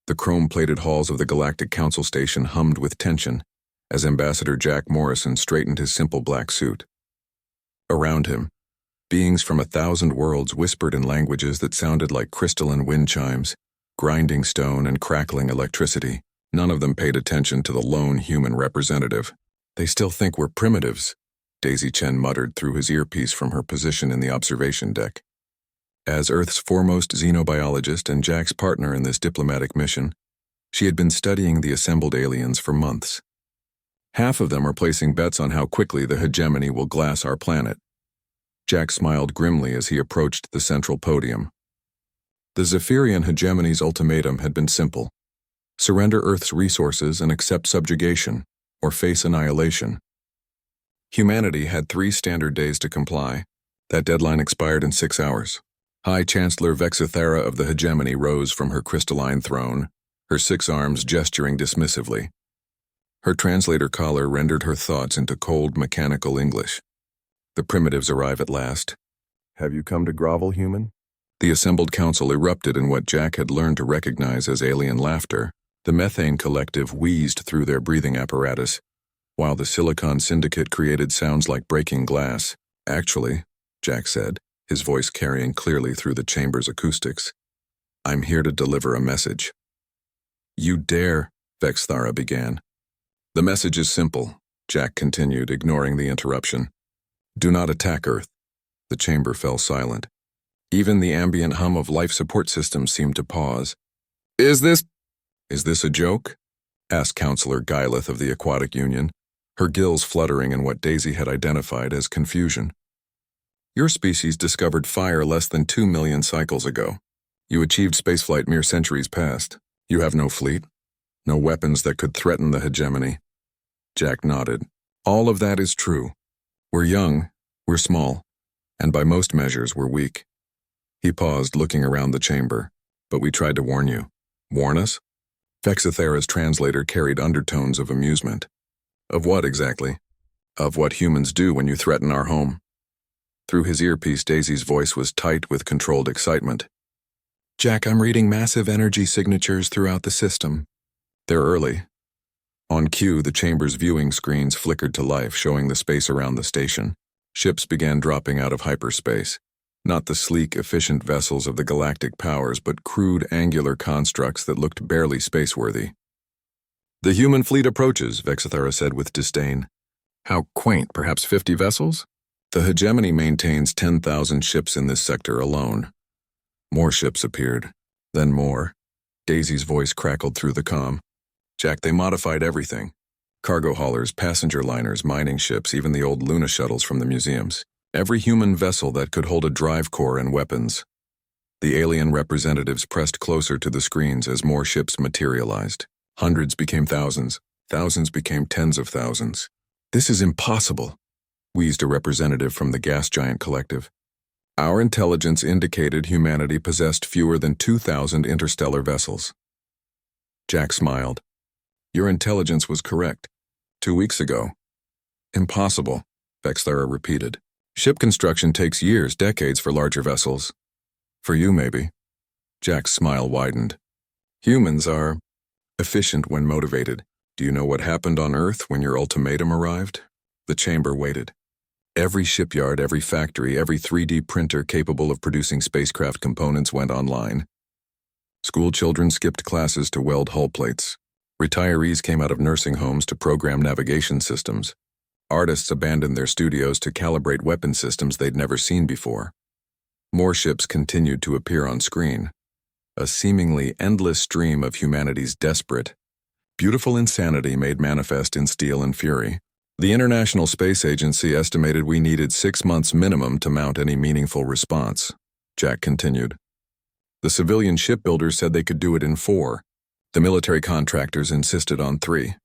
The chrome-plated halls of the Galactic Council Station hummed with tension as Ambassador Jack Morrison straightened his simple black suit. Around him, beings from 1,000 worlds whispered in languages that sounded like crystalline wind chimes, grinding stone and crackling electricity. None of them paid attention to the lone human representative. "They still think we're primitives," Daisy Chen muttered through his earpiece from her position in the observation deck. As Earth's foremost xenobiologist and Jack's partner in this diplomatic mission, she had been studying the assembled aliens for months. Half of them are placing bets on how quickly the hegemony will glass our planet. Jack smiled grimly as he approached the central podium. The Zephyrian hegemony's ultimatum had been simple: surrender Earth's resources and accept subjugation, or face annihilation. Humanity had 3 standard days to comply. That deadline expired in 6 hours. High Chancellor Vexithera of the hegemony rose from her crystalline throne, her 6 arms gesturing dismissively. Her translator collar rendered her thoughts into cold, mechanical English. "The primitives arrive at last. Have you come to grovel, human?" The assembled council erupted in what Jack had learned to recognize as alien laughter. The Methane Collective wheezed through their breathing apparatus, while the Silicon Syndicate created sounds like breaking glass. "Actually," Jack said, his voice carrying clearly through the chamber's acoustics, "I'm here to deliver a message." "You dare," Vexthara began. "The message is simple," Jack continued, ignoring the interruption. "Do not attack Earth." The chamber fell silent. Even the ambient hum of life support systems seemed to pause. Is this a joke?" asked Counselor Gyleth of the Aquatic Union, her gills fluttering in what Daisy had identified as confusion. "Your species discovered fire less than 2 million cycles ago. You achieved spaceflight mere centuries past. You have no fleet, no weapons that could threaten the hegemony." Jack nodded. "All of that is true. We're young, we're small, and by most measures we're weak." He paused, looking around the chamber. "But we tried to warn you." "Warn us?" Vexithera's translator carried undertones of amusement. "Of what exactly?" "Of what humans do when you threaten our home." Through his earpiece, Daisy's voice was tight with controlled excitement. "Jack, I'm reading massive energy signatures throughout the system." "They're early." On cue, the chamber's viewing screens flickered to life, showing the space around the station. Ships began dropping out of hyperspace. Not the sleek, efficient vessels of the galactic powers, but crude, angular constructs that looked barely spaceworthy. "The human fleet approaches," Vexithera said with disdain. "How quaint, perhaps 50 vessels?" "The hegemony maintains 10,000 ships in this sector alone." More ships appeared, then more. Daisy's voice crackled through the comm. "Jack, they modified everything. Cargo haulers, passenger liners, mining ships, even the old Luna shuttles from the museums. Every human vessel that could hold a drive core and weapons." The alien representatives pressed closer to the screens as more ships materialized. Hundreds became thousands. Thousands became tens of thousands. "This is impossible," wheezed a representative from the gas giant collective. "Our intelligence indicated humanity possessed fewer than 2,000 interstellar vessels." Jack smiled. "Your intelligence was correct. 2 weeks ago." "Impossible," Vexthara repeated. "Ship construction takes years, decades for larger vessels." "For you, maybe." Jack's smile widened. "Humans are efficient when motivated. Do you know what happened on Earth when your ultimatum arrived?" The chamber waited. Every shipyard, every factory, every 3D printer capable of producing spacecraft components went online. School children skipped classes to weld hull plates. Retirees came out of nursing homes to program navigation systems. Artists abandoned their studios to calibrate weapon systems they'd never seen before. More ships continued to appear on screen. A seemingly endless stream of humanity's desperate, beautiful insanity made manifest in steel and fury. The International Space Agency estimated we needed 6 months minimum to mount any meaningful response, Jack continued. The civilian shipbuilders said they could do it in 4. The military contractors insisted on 3.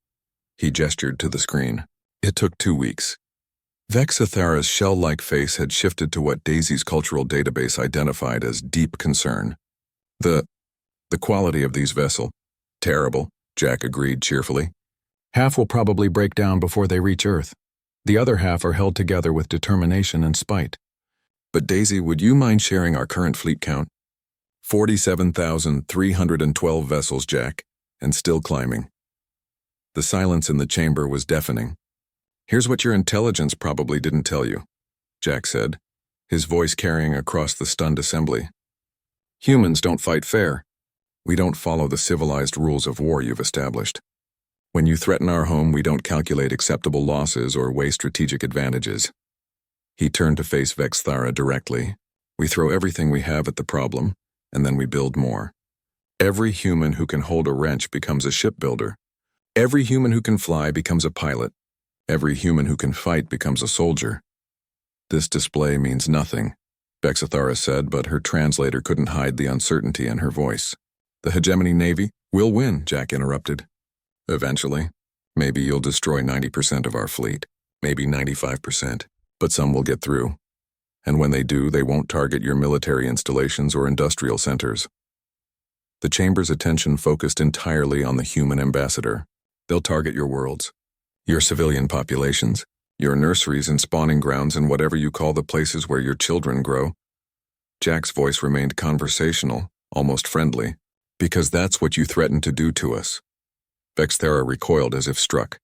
He gestured to the screen. It took 2 weeks. Vexithara's shell-like face had shifted to what Daisy's cultural database identified as deep concern. The quality of these vessels. Terrible, Jack agreed cheerfully. Half will probably break down before they reach Earth. The other half are held together with determination and spite. But Daisy, would you mind sharing our current fleet count? 47,312 vessels, Jack, and still climbing. The silence in the chamber was deafening. Here's what your intelligence probably didn't tell you, Jack said, his voice carrying across the stunned assembly. Humans don't fight fair. We don't follow the civilized rules of war you've established. When you threaten our home, we don't calculate acceptable losses or weigh strategic advantages. He turned to face Vexthara directly. We throw everything we have at the problem, and then we build more. Every human who can hold a wrench becomes a shipbuilder. Every human who can fly becomes a pilot. Every human who can fight becomes a soldier. This display means nothing, Vexthara said, but her translator couldn't hide the uncertainty in her voice. The hegemony navy will win, Jack interrupted. Eventually. Maybe you'll destroy 90% of our fleet, maybe 95%, but some will get through. And when they do, they won't target your military installations or industrial centers. The chamber's attention focused entirely on the human ambassador. They'll target your worlds, your civilian populations, your nurseries and spawning grounds, and whatever you call the places where your children grow. Jack's voice remained conversational, almost friendly, because that's what you threatened to do to us. Vexthara recoiled as if struck.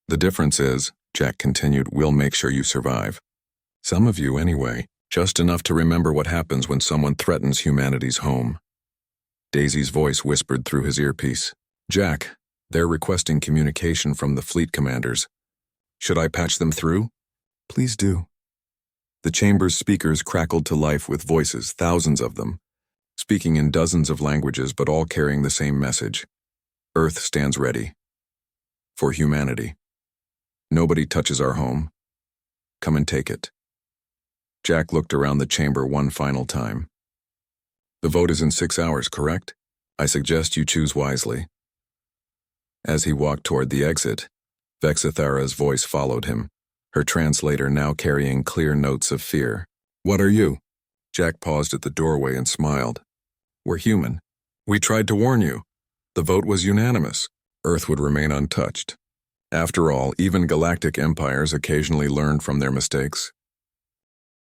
The difference is, Jack continued, we'll make sure you survive. Some of you, anyway, just enough to remember what happens when someone threatens humanity's home. Daisy's voice whispered through his earpiece. Jack, they're requesting communication from the fleet commanders. Should I patch them through? Please do. The chamber's speakers crackled to life with voices, thousands of them, speaking in dozens of languages but all carrying the same message. Earth stands ready. For humanity. Nobody touches our home. Come and take it. Jack looked around the chamber one final time. The vote is in 6 hours, correct? I suggest you choose wisely. As he walked toward the exit, Vexthara's voice followed him, her translator now carrying clear notes of fear. What are you? Jack paused at the doorway and smiled. We're human. We tried to warn you. The vote was unanimous. Earth would remain untouched. After all, even galactic empires occasionally learned from their mistakes.